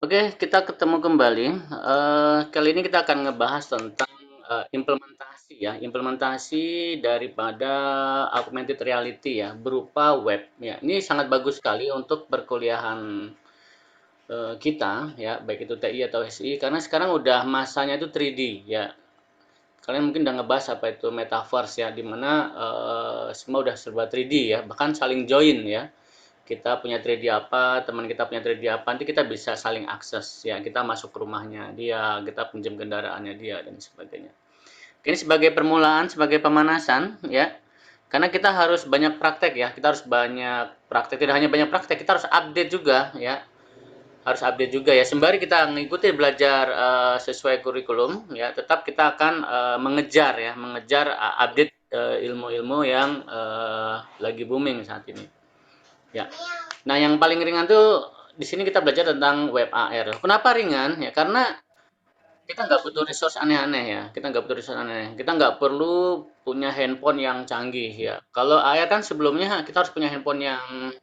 Oke, kita ketemu kembali. Kali ini kita akan ngebahas tentang implementasi ya, implementasi daripada augmented reality ya, berupa web ya. Ini sangat bagus sekali untuk perkuliahan kita ya, baik itu TI atau SI, karena sekarang udah masanya itu 3D ya. Kalian mungkin udah ngebahas apa itu metaverse ya, dimana semua udah serba 3D ya, bahkan saling join ya. Kita punya 3D apa, teman kita punya 3D apa, nanti kita bisa saling akses ya. Kita masuk ke rumahnya dia, kita pinjam kendaraannya dia dan sebagainya. Ini sebagai permulaan, sebagai pemanasan ya. Karena kita harus banyak praktek ya. Kita harus banyak praktek, tidak hanya banyak praktek, kita harus update juga ya. Harus update juga ya. Sembari kita mengikuti belajar sesuai kurikulum ya, tetap kita akan mengejar ya, mengejar update ilmu-ilmu yang lagi booming saat ini. Ya. Nah, yang paling ringan tuh di sini kita belajar tentang web AR. Kenapa ringan? Ya, karena kita nggak butuh resource aneh-aneh ya. Kita nggak butuh resource aneh. Kita nggak perlu punya handphone yang canggih ya. Kalau AR kan sebelumnya kita harus punya handphone yang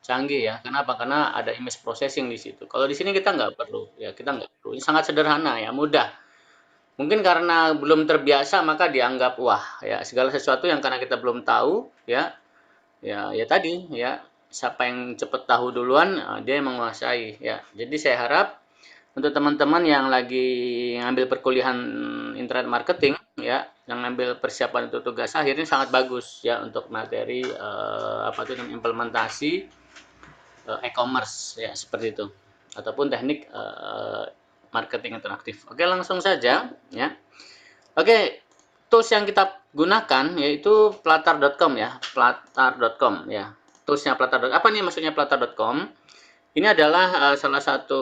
canggih ya. Kenapa? Karena ada image processing di situ. Kalau di sini kita nggak perlu ya. Kita nggak perlu. Ini sangat sederhana ya, mudah. Mungkin karena belum terbiasa maka dianggap wah ya segala sesuatu yang karena kita belum tahu ya. Ya tadi ya, siapa yang cepat tahu duluan, dia yang menguasai ya. Jadi saya harap untuk teman-teman yang lagi ngambil perkuliahan internet marketing ya, yang ngambil persiapan untuk tugas akhir ini sangat bagus ya untuk materi apa itu namanya implementasi e-commerce ya seperti itu ataupun teknik marketing interaktif. Oke, langsung saja ya. Oke, tools yang kita gunakan yaitu platar.com ya, platar.com ya. Toolsnya platar. Apa nih maksudnya platar.com? Ini adalah salah satu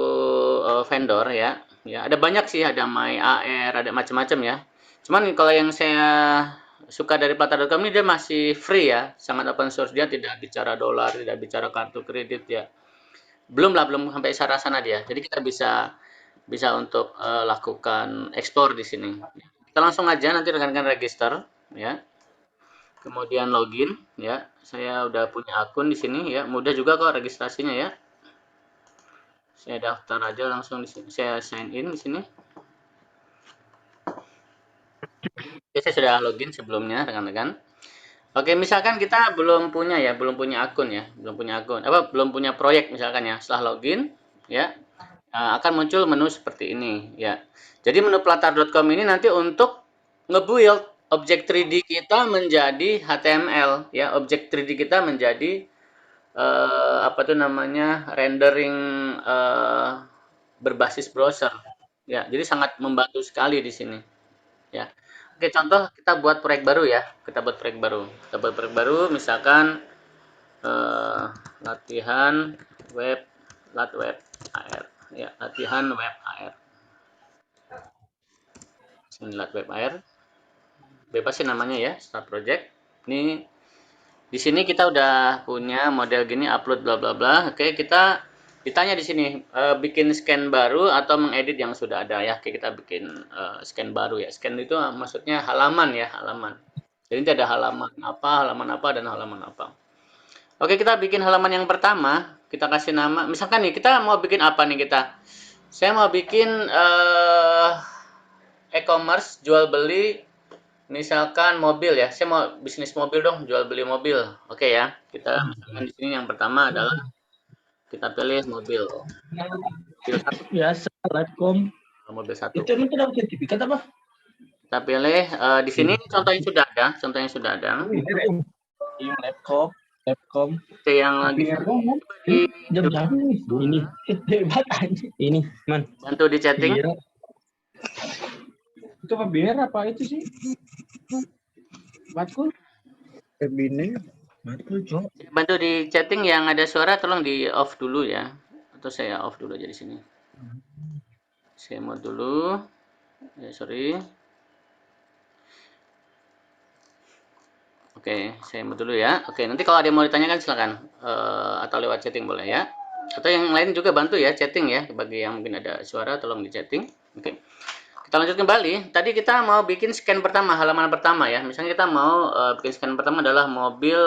vendor ya. Ya, ada banyak sih, ada MyAR, ada macam-macam ya. Cuman kalau yang saya suka dari platar.com ini dia masih free ya, sangat open source. Dia tidak bicara dolar, tidak bicara kartu kredit ya. Belum lah, belum sampai sana sana dia. Jadi kita bisa bisa untuk lakukan ekspor di sini. Kita langsung aja nanti rekan-rekan register ya. Kemudian login ya. Saya udah punya akun di sini ya. Mudah juga kok registrasinya ya. Saya daftar aja langsung di sini. Saya sign in di sini. Oke, saya sudah login sebelumnya rekan-rekan. Oke, misalkan kita belum punya ya, belum punya akun ya, belum punya akun. Apa belum punya proyek misalkan ya. Setelah login ya, akan muncul menu seperti ini ya. Jadi menu platar.com ini nanti untuk nge-build objek 3D kita menjadi HTML ya, objek 3D kita menjadi apa tuh namanya rendering berbasis browser ya. Jadi sangat membantu sekali di sini ya. Oke, contoh kita buat proyek baru ya. Kita buat proyek baru. Kita buat proyek baru misalkan eh, latihan web lat web AR ya, latihan web AR. Lat web AR. Bebas sih namanya ya, start project. Ini di sini kita udah punya model gini upload bla bla bla. Oke, kita ditanya di sini bikin scan baru atau mengedit yang sudah ada ya. Oke, kita bikin scan baru ya. Scan itu maksudnya halaman ya, halaman. Jadi nanti ada halaman apa dan halaman apa. Oke, kita bikin halaman yang pertama. Kita kasih nama. Misalkan nih kita mau bikin apa nih kita? Saya mau bikin e-commerce jual beli misalkan mobil ya, saya mau bisnis mobil dong, jual beli mobil. Oke ya, kita misalkan di sini yang pertama adalah kita pilih mobil, mobil satu, Ya, Assalamualaikum. mobil satu. Itu emang kenapa sertifikat apa? Kita pilih di sini contoh yang sudah ada, contoh yang sudah ada. Iya, laptop, laptop. Oke, yang lagi di Jam berapa nih? Ini. Hebat aja. Ini, man. bantu di chatting. Bira. Itu apa bira apa itu sih? Matkul. Bini. Matkul, Cok. Bantu di chatting yang ada suara tolong di off dulu ya. Atau saya off dulu aja di sini. Saya mau dulu. Ya, sorry. Oke, saya mau dulu ya. Oke, nanti kalau ada yang mau ditanyakan silakan atau lewat chatting boleh ya. Atau yang lain juga bantu ya chatting ya bagi yang mungkin ada suara tolong di chatting. Oke. Kita lanjut kembali. Tadi kita mau bikin scan pertama, halaman pertama ya. Misalnya kita mau bikin scan pertama adalah mobil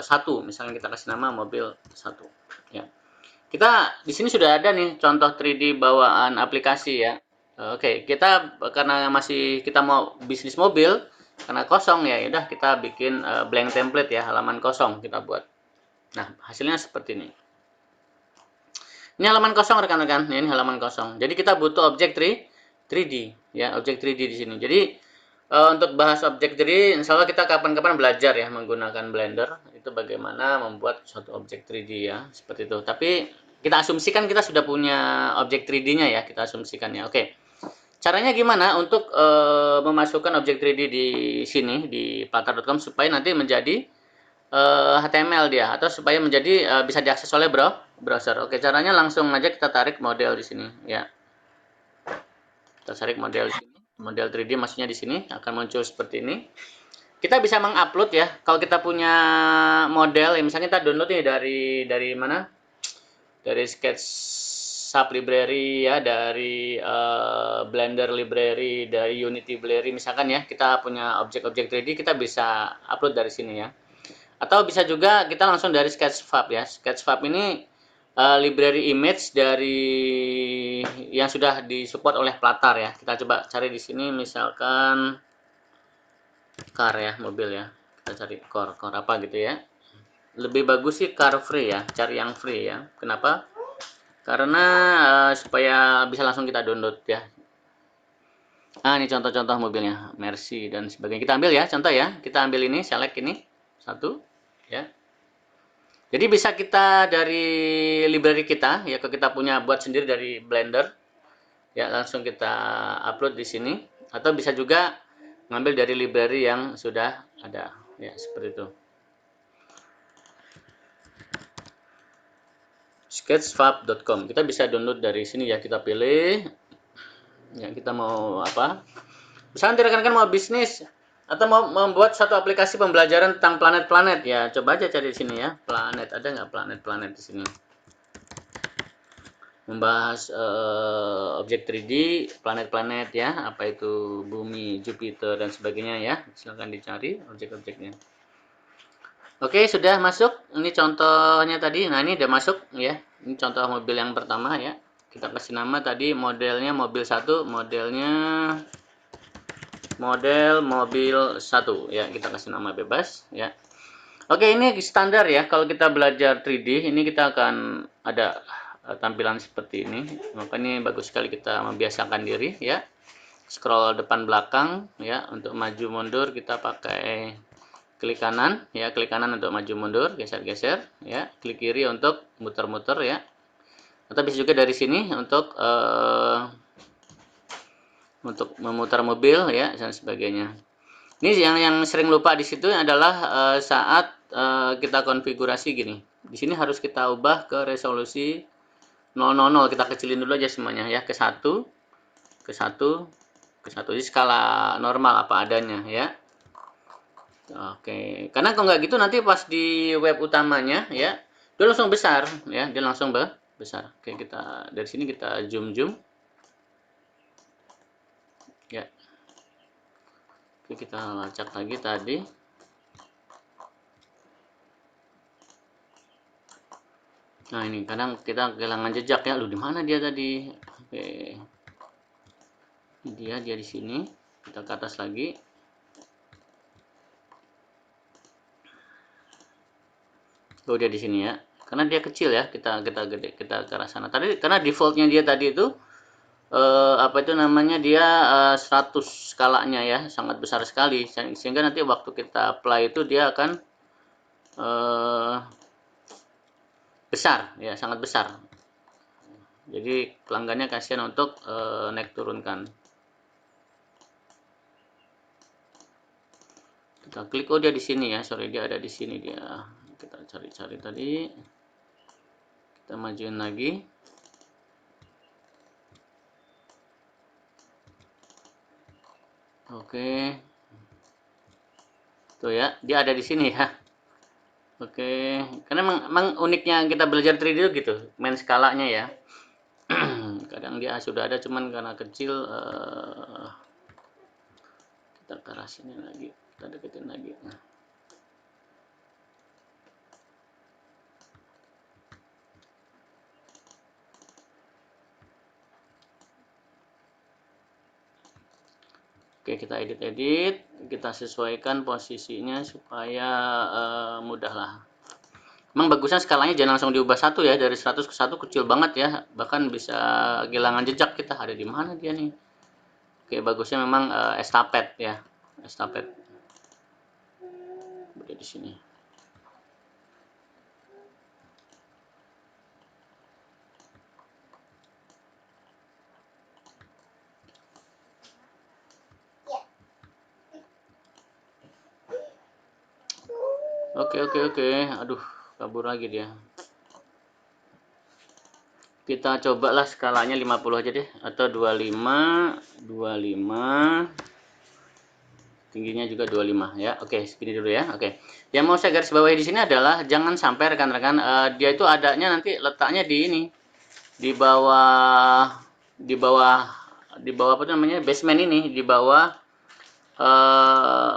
satu. Misalnya kita kasih nama mobil satu. Ya. Kita di sini sudah ada nih contoh 3D bawaan aplikasi ya. Oke, kita karena masih kita mau bisnis mobil, karena kosong ya, udah kita bikin blank template ya, halaman kosong kita buat. Nah, hasilnya seperti ini. Ini halaman kosong rekan-rekan, ini halaman kosong. Jadi kita butuh objek 3D ya, objek 3D di sini. Jadi untuk bahas objek 3D, insya Allah kita kapan-kapan belajar ya menggunakan Blender itu bagaimana membuat suatu objek 3D ya, seperti itu. Tapi kita asumsikan kita sudah punya objek 3D-nya ya, kita asumsikan ya. Oke. Caranya gimana untuk memasukkan objek 3D di sini di Flutter.com supaya nanti menjadi HTML dia atau supaya menjadi bisa diakses oleh browser. Oke, caranya langsung aja kita tarik model di sini ya. Kita tarik model di sini. Model 3D maksudnya di sini akan muncul seperti ini. Kita bisa mengupload ya. Kalau kita punya model, ya misalnya kita download nih dari mana? Dari SketchUp library ya, dari Blender library, dari Unity library misalkan ya. Kita punya objek-objek 3D, kita bisa upload dari sini ya. Atau bisa juga kita langsung dari Sketchfab ya. Sketchfab ini library image dari yang sudah disupport oleh Flutter ya. Kita coba cari di sini misalkan car ya, mobil ya. Kita cari car apa gitu ya. Lebih bagus sih car free ya, cari yang free ya. Kenapa? Karena supaya bisa langsung kita download ya. Nah, ini contoh-contoh mobilnya, Mercy dan sebagainya. Kita ambil ya, contoh ya. Kita ambil ini, select ini, satu, ya. Jadi bisa kita dari library kita, ya kalau kita punya buat sendiri dari Blender, ya langsung kita upload di sini. Atau bisa juga ngambil dari library yang sudah ada, ya seperti itu. Sketchfab.com. Kita bisa download dari sini ya, kita pilih. Ya kita mau apa? Misalnya rekan-rekan mau bisnis atau mau membuat satu aplikasi pembelajaran tentang planet-planet ya, coba aja cari di sini ya. Planet, ada nggak planet-planet di sini? Membahas objek 3D, planet-planet ya, apa itu bumi, Jupiter dan sebagainya ya. Silahkan dicari objek-objeknya. Oke, sudah masuk. Ini contohnya tadi. Nah, ini udah masuk ya. Ini contoh mobil yang pertama ya. Kita kasih nama tadi modelnya mobil 1, modelnya model mobil 1 ya. Kita kasih nama bebas ya. Oke, ini standar ya. Kalau kita belajar 3D, ini kita akan ada tampilan seperti ini. Maka ini bagus sekali kita membiasakan diri ya. Scroll depan belakang ya. Untuk maju mundur kita pakai klik kanan ya, klik kanan untuk maju mundur, geser-geser ya. Klik kiri untuk muter-muter ya. Atau bisa juga dari sini untuk memutar mobil ya dan sebagainya. Ini yang sering lupa di situ adalah saat kita konfigurasi gini. Di sini harus kita ubah ke resolusi 000. Kita kecilin dulu aja semuanya ya, ke 1, ke 1, ke 1. Jadi skala normal apa adanya ya. Oke, karena kalau nggak gitu nanti pas di web utamanya ya, dia langsung besar ya, dia langsung besar. Oke, kita dari sini kita zoom ya. Oke, kita lacak lagi tadi. Nah, ini kadang kita kehilangan jejak ya. Lu di mana dia tadi? Oke. Ini dia di sini. Kita ke atas lagi. Oh, dia di sini ya. Karena dia kecil ya. Kita gede, kita ke arah sana. Tadi karena defaultnya dia tadi itu apa itu namanya dia 100 skalanya ya, sangat besar sekali. Sehingga nanti waktu kita apply itu dia akan besar ya, sangat besar. Jadi pelanggannya kasihan untuk naik turunkan. Kita klik, oh dia di sini ya, sorry dia ada di sini dia. Kita cari-cari tadi. Kita majuin lagi. Oke. Tuh ya, dia ada di sini ya. Oke, karena memang uniknya kita belajar 3D itu gitu, main skalanya ya. Kadang dia sudah ada cuman karena kecil kita ke arah sini lagi, kita deketin lagi. Nah. Oke, kita edit, kita sesuaikan posisinya supaya mudah lah. Emang bagusnya skalanya jangan langsung diubah satu ya, dari 100 ke 1 kecil banget ya, bahkan bisa kehilangan jejak kita, ada di mana dia nih. Oke, bagusnya memang estafet ya, estafet. Berada di sini. Oke. Aduh, kabur lagi dia. Kita cobalah skalanya 50 aja deh, atau 25, tingginya juga 25 ya. Oke, segini dulu ya. Oke. Yang mau saya garis bawahi di sini adalah jangan sampai rekan-rekan dia itu adanya nanti letaknya di ini, di bawah apa namanya? Basement ini, di bawah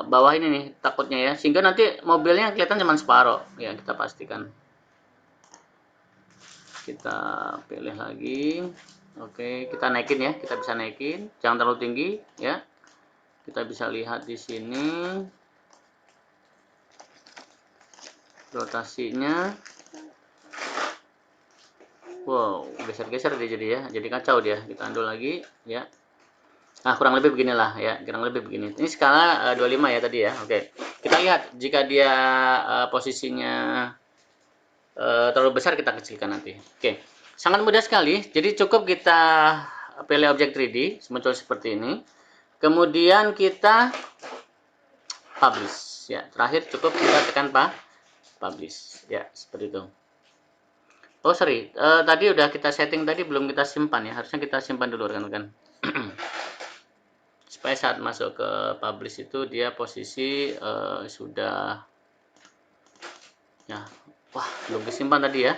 bawah ini nih takutnya ya. Sehingga nanti mobilnya kelihatan cuma separuh. Ya, kita pastikan. Kita pilih lagi. Oke, kita naikin ya, kita bisa naikin, jangan terlalu tinggi ya. Kita bisa lihat di sini rotasinya. Wow, geser-geser dia jadi ya, jadi kacau dia. Kita undo lagi ya. Nah, kurang lebih beginilah ya, kurang lebih begini. Ini skala 25 ya tadi ya. Oke. Kita lihat jika dia posisinya terlalu besar, kita kecilkan nanti. Oke. Sangat mudah sekali. Jadi cukup kita pilih objek 3D muncul seperti ini. Kemudian kita publish ya. Terakhir cukup kita tekan publish ya, seperti itu. Oh sorry, tadi udah kita setting, tadi belum kita simpan ya, harusnya kita simpan dulu kan. Supaya saat masuk ke publish itu dia posisi sudah ya. Wah, belum kesimpan tadi ya,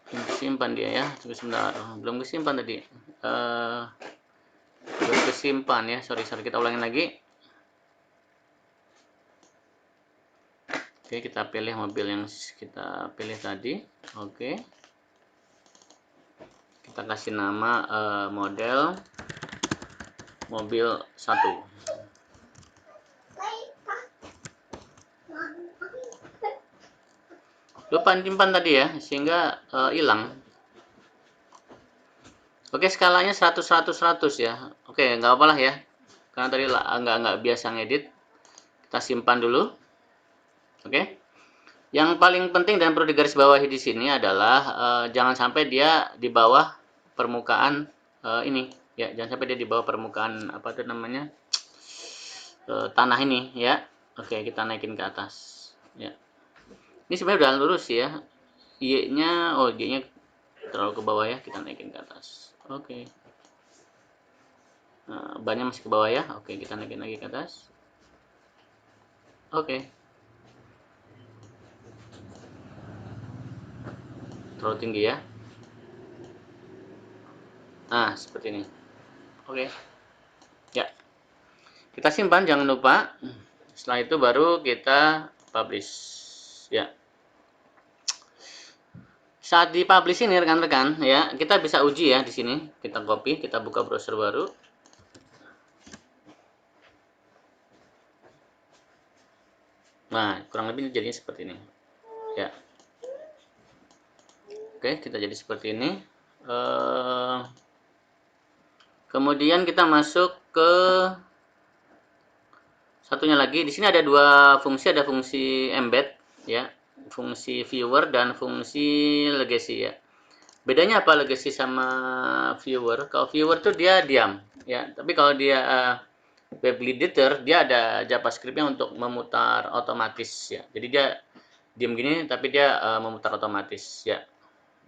belum kesimpan dia ya. Tunggu sebentar, belum kesimpan tadi, belum kesimpan ya. Sorry, kita ulangin lagi. Oke, kita pilih mobil yang kita pilih tadi. Oke, kita kasih nama model mobil 1. Lupa simpan tadi ya, sehingga hilang. Oke, skalanya 100 100 100 ya. Oke, nggak apalah ya, karena tadi nggak biasa ngedit. Kita simpan dulu. Oke, yang paling penting dan perlu digarisbawahi di sini adalah jangan sampai dia di bawah permukaan ini ya, jangan sampai dia di bawah permukaan apa itu namanya, tanah ini ya. Oke, kita naikin ke atas ya. Ini sebenarnya udah lurus ya, Y-nya, oh Y-nya terlalu ke bawah ya, kita naikin ke atas. Oke. Nah, bannya masih ke bawah ya. Oke, kita naikin lagi ke atas. Oke. Terlalu tinggi ya. Nah, seperti ini. Oke. Ya. Kita simpan jangan lupa. Setelah itu baru kita publish. Ya. Saat di publish ini rekan-rekan ya, kita bisa uji ya di sini. Kita copy, kita buka browser baru. Nah, kurang lebih jadinya seperti ini. Ya. Oke, kita jadi seperti ini. Kemudian kita masuk ke satunya lagi. Di sini ada dua fungsi, ada fungsi embed ya, fungsi viewer dan fungsi legacy ya. Bedanya apa legacy sama viewer? Kalau viewer tuh dia diam ya, tapi kalau dia web editor dia ada JavaScript-nya untuk memutar otomatis ya. Jadi dia diam gini tapi dia memutar otomatis ya.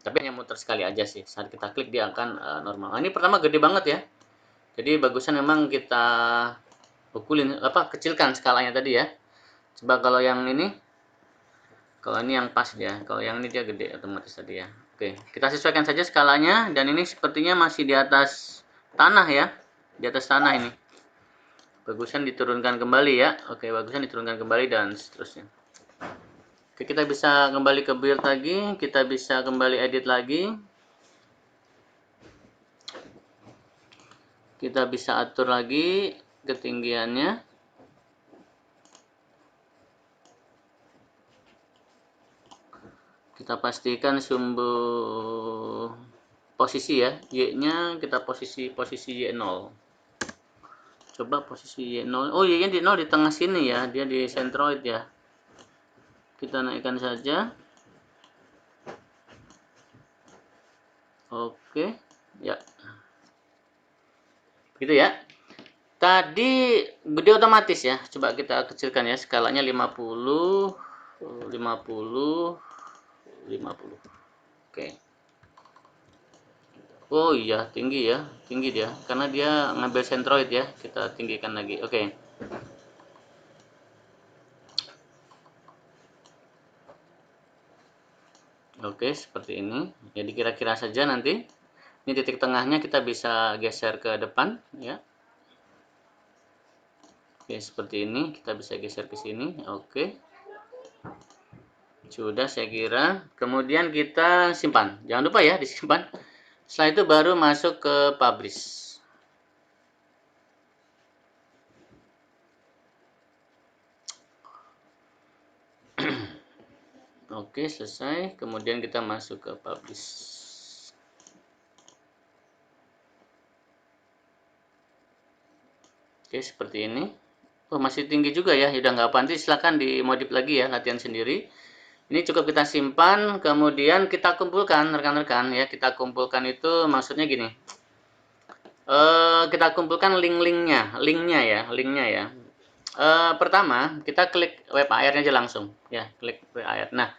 Tapi hanya muter sekali aja sih. Saat kita klik dia akan normal. Nah, ini pertama gede banget ya. Jadi bagusnya memang kita pukulin kecilkan skalanya tadi ya. Coba kalau yang ini, kalau ini yang pas dia, kalau yang ini dia gede otomatis tadi ya. Oke, kita sesuaikan saja skalanya, dan ini sepertinya masih di atas tanah ya, di atas tanah ini. Bagusan diturunkan kembali ya. Oke, bagusan diturunkan kembali dan seterusnya. Oke, kita bisa kembali ke build lagi, kita bisa kembali edit lagi. Kita bisa atur lagi ketinggiannya. Kita pastikan sumbu posisi ya, Y-nya kita posisi Y0. Coba posisi Y0. Oh, Y-nya di 0 di tengah sini ya, dia di centroid ya. Kita naikkan saja. Oke, ya. Gitu ya. Tadi dia otomatis ya. Coba kita kecilkan ya, skalanya 50 50 50. Oke. Oh iya, tinggi ya. Tinggi dia karena dia ngambil centroid ya. Kita tinggikan lagi. Oke. Oke, seperti ini. Jadi kira-kira saja nanti. Ini titik tengahnya kita bisa geser ke depan ya. Oke, seperti ini kita bisa geser ke sini. Oke. Sudah saya kira. Kemudian kita simpan. Jangan lupa ya disimpan. Setelah itu baru masuk ke publish. Oke, selesai. Kemudian kita masuk ke publish. Oke, seperti ini. Oh, masih tinggi juga ya. Udah nggak apa, nanti silakan dimodif lagi ya, latihan sendiri. Ini cukup kita simpan, kemudian kita kumpulkan rekan-rekan ya. Kita kumpulkan itu maksudnya gini. Kita kumpulkan linknya ya. Pertama kita klik web AR-nya aja langsung ya, klik web AR. Nah,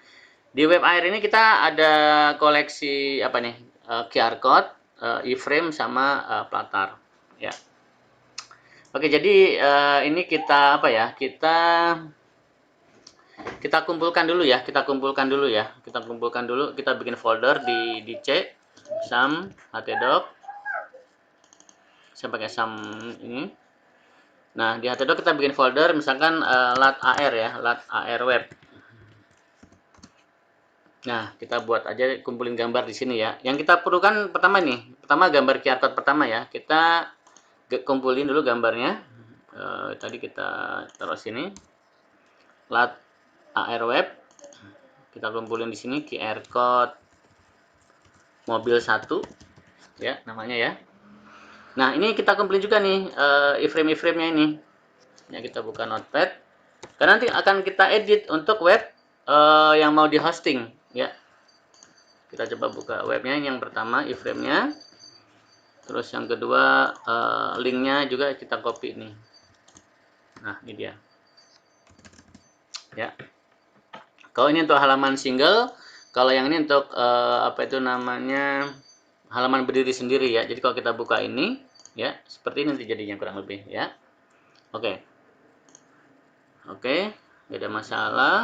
di web AR ini kita ada koleksi apa nih? QR code, iframe sama platar ya. Oke, jadi ini kita apa ya? Kita kumpulkan dulu ya, kita kumpulkan dulu. Kita bikin folder di C sum htdoc. Saya pakai sum ini. Nah, di htdoc kita bikin folder misalkan lat AR ya, lat AR web. Nah, kita buat aja, kumpulin gambar di sini ya. Yang kita perlukan pertama gambar QR code pertama ya. Kita kumpulin dulu gambarnya. Tadi kita taruh sini. Lat AR web. Kita kumpulin di sini QR code mobil 1 ya namanya ya. Nah, ini kita kumpulin juga nih iframe-iframe-nya ini. Ya, kita buka notepad. Karena nanti akan kita edit untuk web yang mau di hosting ya. Kita coba buka webnya, yang pertama iframe-nya. Terus yang kedua linknya juga kita copy nih. Nah, ini dia. Ya. Kalau ini untuk halaman single, kalau yang ini untuk apa itu namanya, halaman berdiri sendiri ya. Jadi kalau kita buka ini ya, seperti ini nanti jadinya kurang lebih ya. Oke. Oke, tidak ada masalah.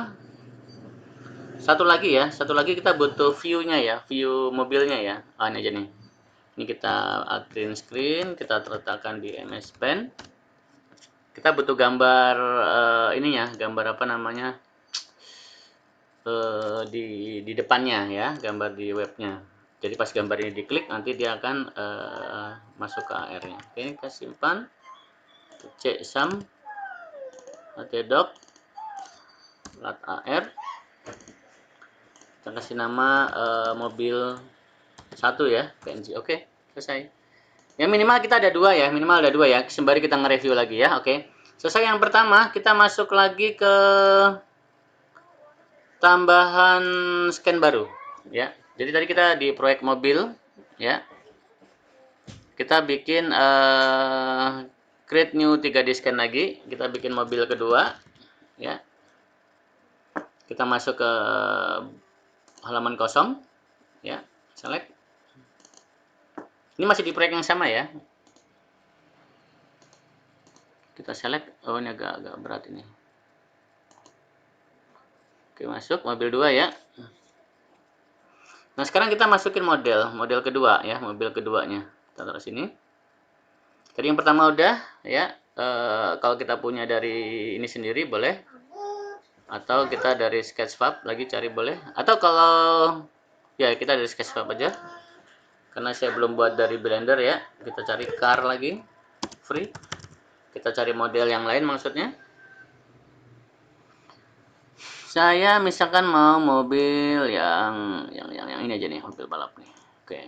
Satu lagi kita butuh view-nya ya, view mobilnya ya. Ini aja nih. Ini kita print screen, kita letakkan di MS Pen. Kita butuh gambar ininya, gambar apa namanya, di depannya ya, gambar di webnya. Jadi pas gambar ini diklik, nanti dia akan masuk ke AR-nya. Oke, kita simpan. C sum htdoc lat AR. Kita kasih nama mobil 1 ya, PNG. Oke, selesai. Ya minimal kita ada dua ya, sembari kita nge-review lagi ya. Oke, selesai yang pertama. Kita masuk lagi ke tambahan scan baru ya. Jadi tadi kita di proyek mobil ya, kita bikin create new 3D scan lagi. Kita bikin mobil kedua ya. Kita masuk ke halaman kosong ya, select. Ini masih di proyek yang sama ya. Kita select. Oh, ini agak berat ini. Oke, masuk mobil 2 ya. Nah, sekarang kita masukin model kedua ya, mobil keduanya. Kita taruh sini. Jadi yang pertama udah ya. Kalau kita punya dari ini sendiri boleh, atau kita dari Sketchfab lagi cari boleh, atau kalau ya kita dari Sketchfab aja. Karena saya belum buat dari Blender ya. Kita cari car lagi, free. Kita cari model yang lain maksudnya. Saya misalkan mau mobil yang ini aja nih, mobil balap nih. Oke.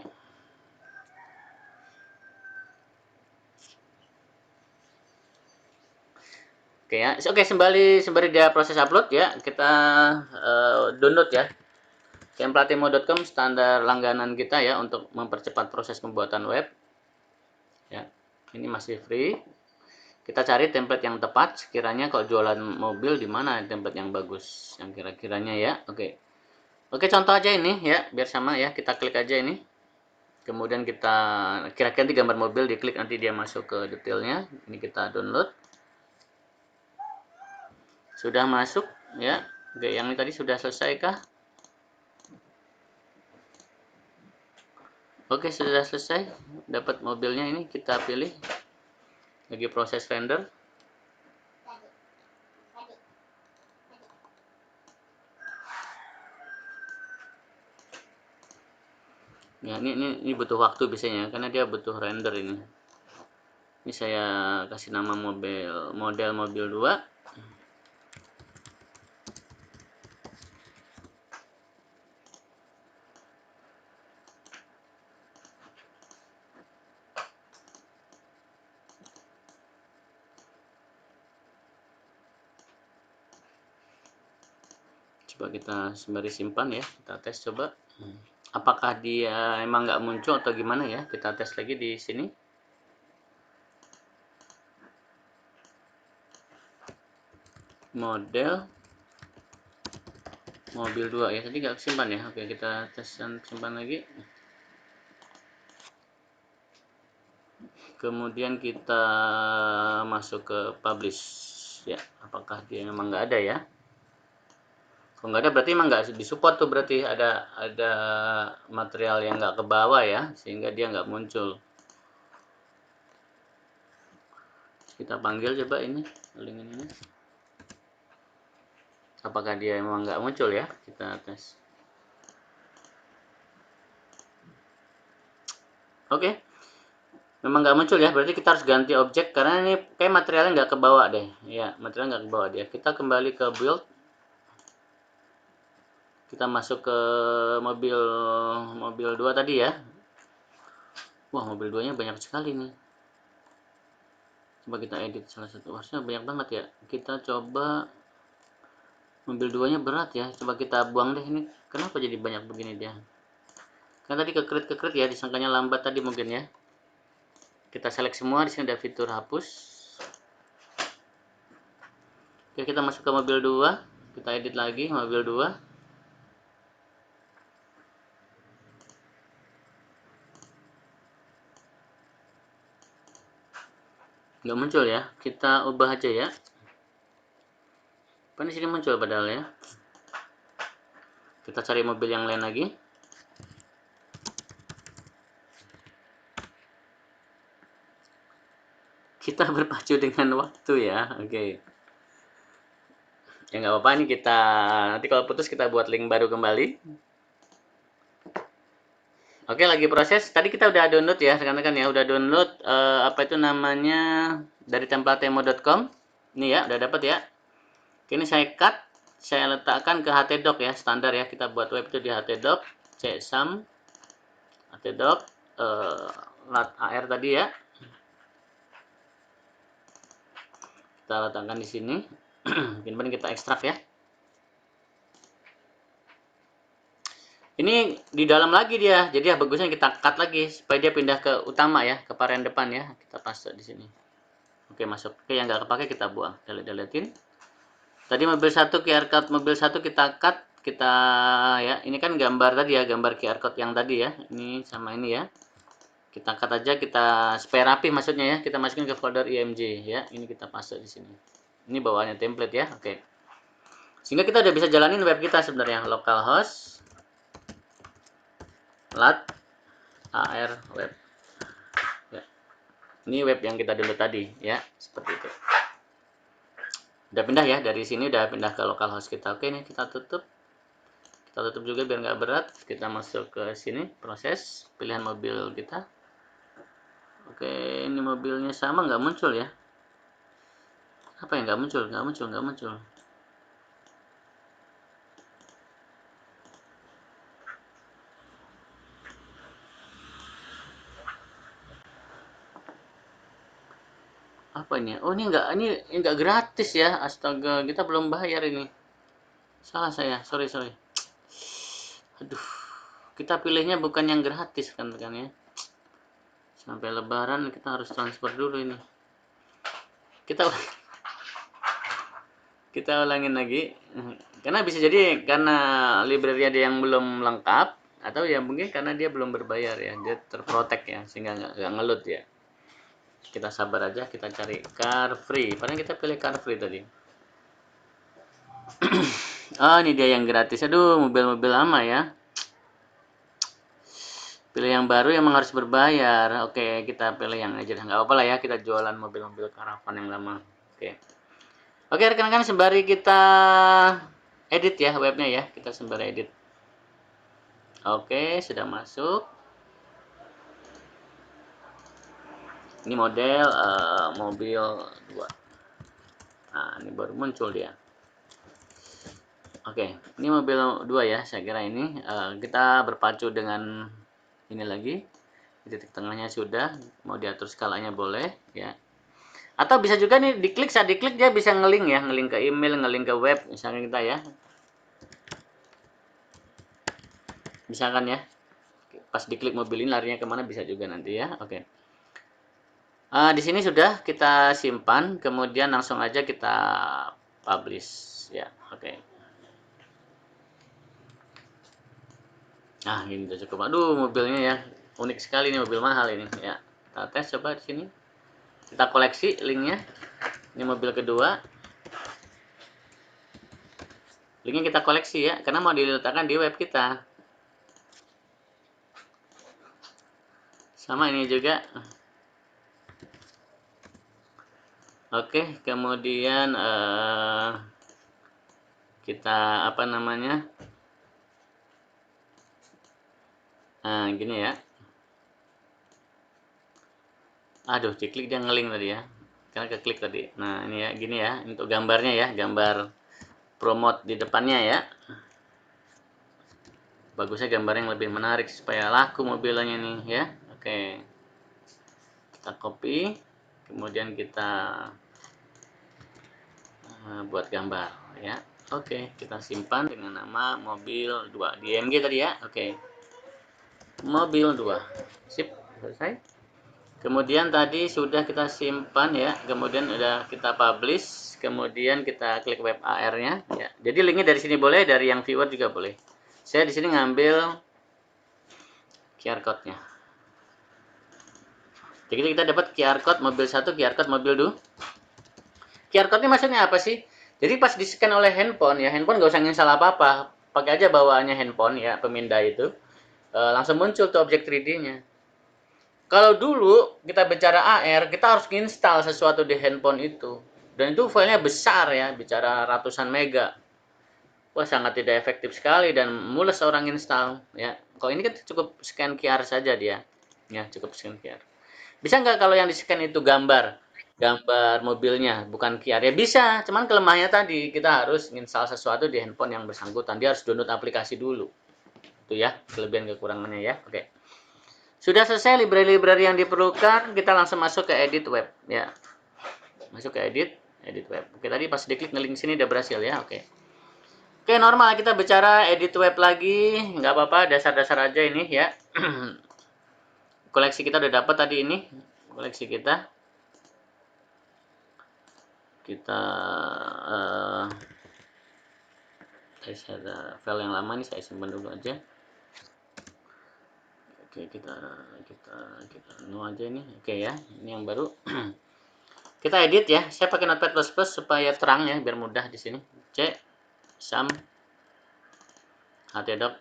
Oke ya. Oke, sembari dia proses upload ya, kita download ya. Templatemo.com standar langganan kita ya untuk mempercepat proses pembuatan web. Ya. Ini masih free. Kita cari template yang tepat. Sekiranya kalau jualan mobil di mana template yang bagus, yang kira-kiranya ya. Oke. Oke, contoh aja ini ya, biar sama ya. Kita klik aja ini. Kemudian kita kira-kira di gambar mobil, diklik nanti dia masuk ke detailnya. Ini kita download. Sudah masuk ya. Oke, yang ini tadi sudah selesai kah? Oke, sudah selesai. Dapat mobilnya ini, kita pilih. Lagi proses render. Ya, ini butuh waktu biasanya karena dia butuh render ini. Ini saya kasih nama model mobil 2. Coba kita sembari simpan ya, kita tes coba. Apakah dia emang nggak muncul atau gimana ya? Kita tes lagi di sini. Model mobil 2 ya, tadi nggak simpan ya. Oke, kita tes dan simpan lagi. Kemudian kita masuk ke publish ya. Apakah dia memang nggak ada ya? Kalau nggak ada berarti emang nggak disupport tuh, berarti ada material yang nggak ke bawah ya, sehingga dia nggak muncul. Kita panggil coba ini link ini. Apakah dia memang nggak muncul ya? Kita tes. Oke, memang nggak muncul ya, berarti kita harus ganti objek karena ini kayak materialnya nggak ke bawah deh. Ya, materialnya nggak ke bawah dia. Kita kembali ke build. Kita masuk ke mobil 2 tadi ya. Wah, mobil 2-nya banyak sekali nih. Coba kita edit salah satu. Harusnya banyak banget ya. Kita coba mobil 2-nya berat ya. Coba kita buang deh ini. Kenapa jadi banyak begini dia? Kan tadi kekrit ya, disangkanya lambat tadi mungkin ya. Kita select semua, di sini ada fitur hapus. Oke, kita masuk ke mobil 2. Kita edit lagi mobil 2. Nggak muncul ya, kita ubah aja ya. Apa di sini muncul padahal ya. Kita cari mobil yang lain lagi. Kita berpacu dengan waktu ya. Oke. Ya nggak apa-apa, ini kita nanti kalau putus kita buat link baru kembali. Oke, lagi proses. Tadi kita udah download ya, rekan-rekan ya, udah download apa itu namanya dari templatemo.com. Ini ya, udah dapat ya. Oke, ini saya cut, saya letakkan ke htdoc ya, standar ya. Kita buat web itu di htdoc, csam, htdoc, lat ar tadi ya. Kita letakkan di sini. Kemudian kita ekstrak ya. Ini di dalam lagi dia, jadi ya bagusnya kita cut lagi supaya dia pindah ke utama ya, ke varian depan ya. Kita paste di sini. Oke, masuk. Oke, yang nggak kepake kita buang, deletein. Tadi mobil 1 QR code mobil 1 kita cut, kita ya, ini kan gambar tadi ya, gambar QR code yang tadi ya. Ini sama ini ya. Kita cut aja, kita supaya rapi maksudnya ya. Kita masukin ke folder img ya. Ini kita paste di sini. Ini bawaannya template ya. Oke. Sehingga kita udah bisa jalanin web kita sebenarnya, localhost lat ar web. Ya. Ini web yang kita download tadi ya, seperti itu. Udah pindah ya, dari sini udah pindah ke localhost kita. Oke, ini kita tutup. Kita tutup juga biar nggak berat. Kita masuk ke sini, proses pilihan mobil kita. Oke, ini mobilnya sama nggak muncul ya. Apa yang nggak muncul? Nggak muncul, nggak muncul. Apa ini? Oh, ini nggak gratis ya. Astaga, kita belum bayar ini. Salah saya, sorry sorry. Aduh, kita pilihnya bukan yang gratis kan ya. Sampai lebaran kita harus transfer dulu ini. Kita kita ulangin lagi. Karena bisa jadi karena library dia yang belum lengkap, atau ya mungkin karena dia belum berbayar ya, dia terprotek ya, sehingga nggak ngeload ya. Kita sabar aja, kita cari car free. Padahal kita pilih car free tadi. Oh, ini dia yang gratis. Aduh, mobil-mobil lama ya. Pilih yang baru emang harus berbayar. Oke, kita pilih yang aja. Nggak apa-apa lah ya, kita jualan mobil-mobil karavan yang lama. Oke. Oke, rekan-rekan, sembari kita edit ya webnya ya. Kita sembari edit. Oke, sudah masuk. Ini model mobil 2. Nah, ini baru muncul dia. Oke, ini mobil 2 ya, saya kira ini. Kita berpacu dengan ini lagi. Titik tengahnya sudah, mau diatur skalanya boleh ya. Atau bisa juga nih diklik, saat diklik dia bisa ngelink ya, ngelink ke email, ngelink ke web misalnya kita ya. Misalkan ya, pas diklik mobil ini larinya kemana bisa juga nanti ya. Oke. Di sini sudah kita simpan, kemudian langsung aja kita publish ya. Oke. Nah, ini udah cukup. Aduh, mobilnya ya unik sekali nih, mobil mahal ini ya. Kita tes coba di sini. Kita koleksi linknya. Ini mobil kedua. Linknya kita koleksi ya, karena mau diletakkan di web kita. Sama ini juga. Oke, kemudian kita apa namanya? Nah, gini ya. Aduh, diklik dia ngeling tadi ya. Karena keklik tadi. Nah, ini ya, gini ya, untuk gambarnya ya, gambar promote di depannya ya. Bagusnya gambar yang lebih menarik supaya laku mobilnya nih ya. Oke. Kita copy, kemudian kita buat gambar ya. Oke, kita simpan dengan nama mobil 2 di IMG tadi ya. Oke. Mobil 2. Sip, selesai. Kemudian tadi sudah kita simpan ya, kemudian udah kita publish, kemudian kita klik web AR-nya ya. Jadi linknya dari sini boleh, dari yang viewer juga boleh. Saya di sini ngambil QR code-nya. Jadi kita dapat QR code mobil 1, QR code mobil 2. QR code ini maksudnya apa sih? Jadi pas di-scan oleh handphone ya, handphone nggak usah install apa-apa, pakai aja bawaannya handphone ya, pemindah itu. Langsung muncul tuh objek 3D-nya. Kalau dulu kita bicara AR, kita harus install sesuatu di handphone itu. Dan itu filenya besar ya, bicara ratusan mega. Wah, sangat tidak efektif sekali dan mules orang install ya. Kalau ini kan cukup scan QR saja dia. Ya, cukup scan QR. Bisa nggak kalau yang di-scan itu gambar? Gambar mobilnya, bukan QR. Ya bisa, cuman kelemahannya tadi kita harus install sesuatu di handphone yang bersangkutan. Dia harus download aplikasi dulu. Itu ya, kelebihan kekurangannya ya. Oke. Sudah selesai library-library yang diperlukan, kita langsung masuk ke edit web ya. Masuk ke edit web. Oke, tadi pas diklik ngelink sini udah berhasil ya. Oke. Oke, normal kita bicara edit web lagi, nggak apa-apa, dasar-dasar aja ini ya. Koleksi kita udah dapat tadi ini, koleksi kita. Kita ada file yang lama nih, saya simpan dulu aja. Oke, kita aja ini. Oke ya, ini yang baru. Kita edit ya. Saya pakai Notepad++ supaya terang ya, biar mudah di sini. C sum htdoc.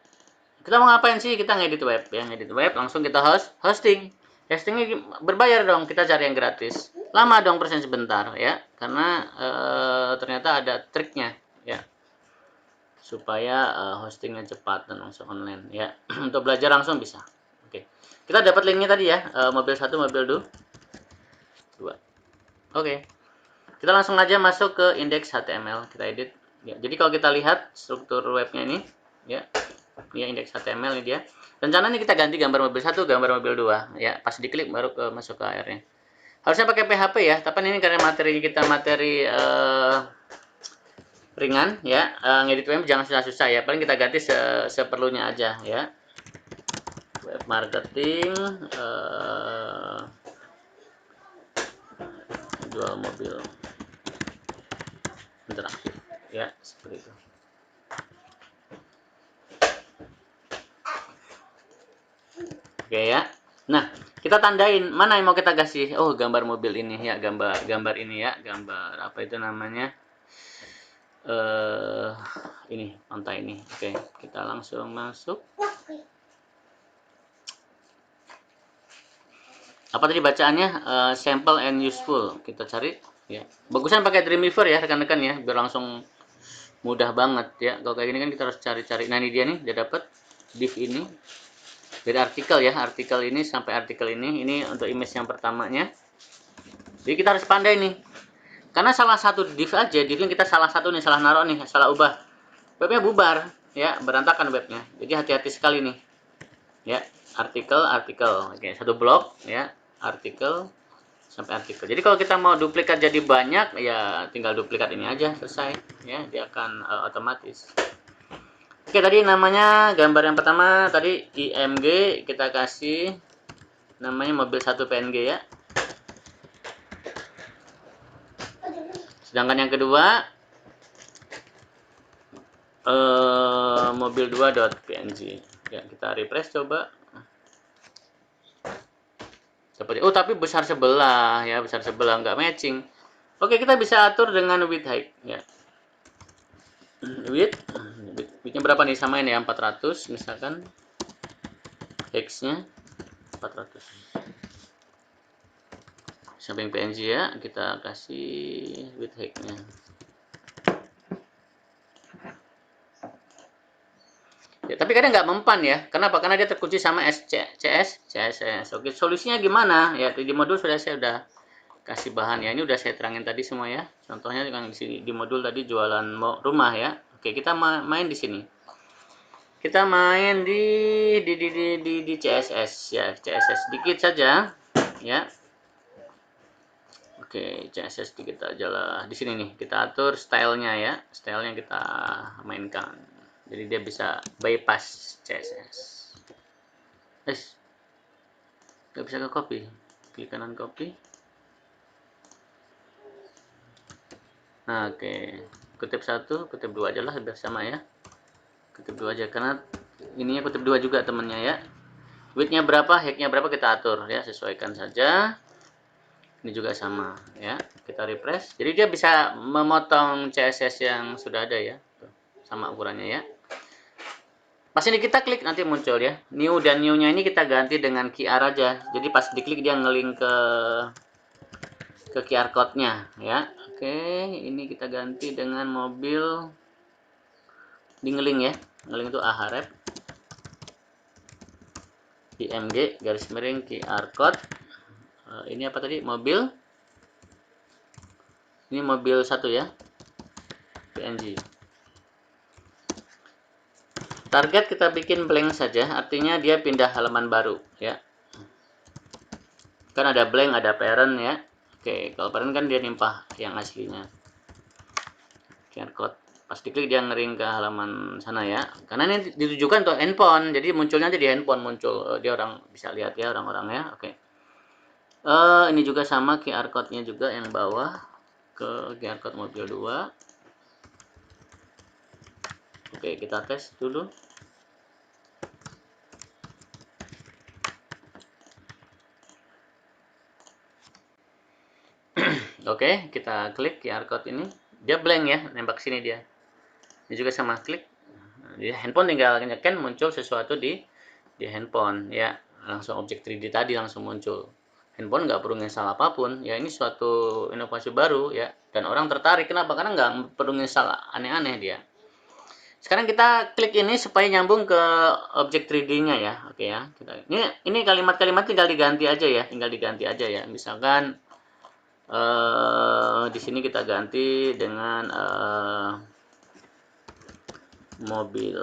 Kita mau ngapain sih? Kita ngedit web ya, ngedit web langsung kita hosting. Hostingnya berbayar dong, kita cari yang gratis. Lama dong persen sebentar ya, karena ternyata ada triknya ya. Supaya hostingnya cepat dan langsung online ya. Untuk belajar langsung bisa. Oke. Kita dapat linknya tadi ya, mobil 1, mobil 2. Oke. Kita langsung aja masuk ke indeks HTML, kita edit. Ya, jadi kalau kita lihat struktur webnya ini, ya, ini indeks HTML ini dia. Rencananya kita ganti gambar mobil 1, gambar mobil 2. Ya, pas diklik baru masuk ke AR-nya. Harusnya pakai PHP ya, tapi ini karena materi kita materi ringan ya, ngedit web jangan susah-susah ya. Paling kita ganti seperlunya aja ya. Web marketing, jual mobil interaktif ya, seperti itu. Oke ya. Nah, kita tandain mana yang mau kita kasih. Oh, gambar mobil ini ya, gambar ini ya, gambar apa itu namanya? Ini pantai ini. Oke, kita langsung masuk. Apa tadi bacaannya? Sample and useful. Kita cari ya. Bagusan pakai Dreamweaver ya, rekan-rekan ya, biar langsung mudah banget ya. Kalau kayak gini kan kita harus cari-cari. Nah, ini dia nih, udah dapat div ini. Dari artikel ya, artikel ini sampai artikel ini untuk image yang pertamanya. Jadi kita harus pandai nih. Karena salah satu div aja, divnya kita salah satu nih, salah naruh nih, salah ubah. Webnya bubar ya, berantakan webnya. Jadi hati-hati sekali nih. Ya, artikel. Oke, satu blok ya, artikel sampai artikel. Jadi kalau kita mau duplikat jadi banyak, ya tinggal duplikat ini aja, selesai ya, dia akan otomatis. Oke, tadi namanya gambar yang pertama tadi IMG, kita kasih namanya mobil 1 PNG ya. Sedangkan yang kedua mobil 2.png. Ya, kita refresh coba. Seperti tapi besar sebelah ya, besar sebelah nggak matching. Oke, kita bisa atur dengan width height ya. Widthnya berapa nih, samain ya, 400 misalkan. X-nya 400. Samping PNG ya, kita kasih width height-nya. Ya, tapi kadang nggak mempan ya. Kenapa? Karena dia terkunci sama CSS. Oke, solusinya gimana? Ya, di modul saya udah kasih bahan ya. Ini udah saya terangin tadi semua ya. Contohnya yang di modul tadi jualan rumah ya. Oke, kita main di sini. Kita main di CSS ya, CSS dikit saja ya. Oke, CSS dikit aja lah. Di sini nih kita atur stylenya ya, stylenya kita mainkan. Jadi dia bisa bypass CSS. Nggak bisa ke copy. Klik kanan copy. Nah, oke. Kutip 1, kutip 2 aja lah, biar sama ya. Kutip 2 aja karena ininya kutip 2 juga temennya ya. Width-nya berapa, height-nya berapa kita atur ya, sesuaikan saja. Ini juga sama ya. Kita refresh. Jadi dia bisa memotong CSS yang sudah ada ya. Sama ukurannya ya. Pas ini kita klik nanti muncul ya. New dan new-nya ini kita ganti dengan QR aja. Jadi pas diklik dia ngelink ke QR code-nya ya. Oke, ini kita ganti dengan mobil di ngelink ya. Ngelink itu ahref IMG garis miring QR code. Ini apa tadi? Mobil. Ini mobil 1 ya. PNG. Target kita bikin blank saja, artinya dia pindah halaman baru ya. Kan ada blank, ada parent ya. Oke, kalau parent kan dia nimpah yang aslinya. QR code. Pas diklik dia ngering ke halaman sana ya. Karena ini ditujukan untuk handphone, jadi munculnya nanti di handphone muncul. Dia orang bisa lihat ya, orang-orang ya. Oke. Ini juga sama QR code-nya juga yang bawah ke QR code mobil 2. Oke, kita tes dulu. Oke, kita klik QR code ini. Dia blank ya, nembak sini dia. Ini juga sama, klik. Di handphone tinggal nyeken muncul sesuatu di handphone ya. Langsung objek 3D tadi langsung muncul. Handphone nggak perlu install apapun. Ya, ini suatu inovasi baru ya. Dan orang tertarik. Kenapa? Karena nggak perlu install aneh-aneh dia. Sekarang kita klik ini supaya nyambung ke objek 3D-nya ya. Oke ya. Ini kalimat-kalimat tinggal diganti aja ya. Tinggal diganti aja ya. Misalkan Di sini kita ganti dengan mobil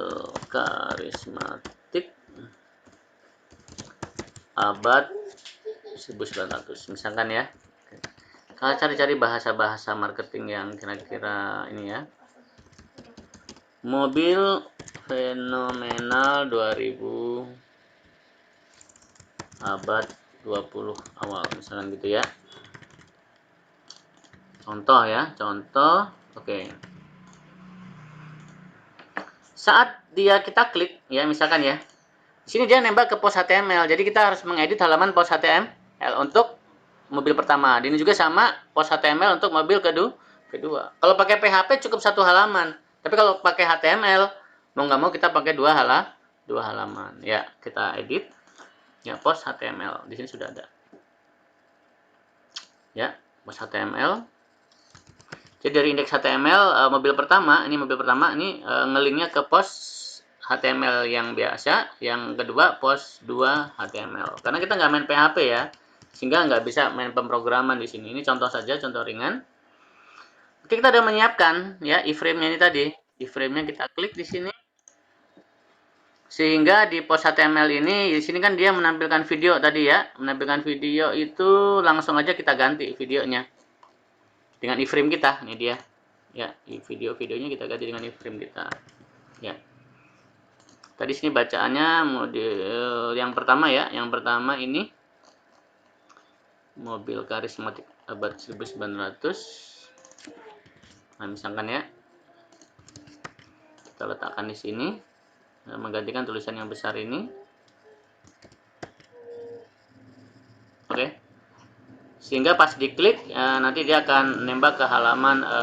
karismatik abad 1900 misalkan ya. Kalau cari-cari bahasa-bahasa marketing yang kira-kira ini ya. Mobil fenomenal 2000 abad 20 awal misalkan gitu ya. Contoh ya, contoh. Oke. Saat kita klik ya misalkan ya. Di sini dia nembak ke post HTML. Jadi kita harus mengedit halaman post HTML untuk mobil pertama. Ini juga sama post HTML untuk mobil kedua. Kalau pakai PHP cukup satu halaman. Tapi kalau pakai HTML mau nggak mau kita pakai dua halaman. Ya, kita edit. Ya, post HTML. Di sini sudah ada. Ya, post HTML. Jadi dari indeks HTML mobil pertama ini ngelinknya ke post HTML yang biasa, yang kedua post 2 HTML. Karena kita nggak main PHP ya, sehingga nggak bisa main pemrograman di sini. Ini contoh saja, contoh ringan. Oke, kita sudah menyiapkan ya iframe-nya ini tadi. Iframe-nya kita klik di sini. Sehingga di post HTML ini, di sini kan dia menampilkan video tadi ya. Menampilkan video itu langsung aja kita ganti videonya. Dengan iframe kita, ini dia. Ya, videonya kita ganti dengan iframe kita. Ya. Tadi sini bacaannya model yang pertama ya. Yang pertama ini mobil karismatik abad 1900. Nah, misalkan ya. Kita letakkan di sini. Menggantikan tulisan yang besar ini. Oke. Sehingga pas diklik nanti dia akan nembak ke halaman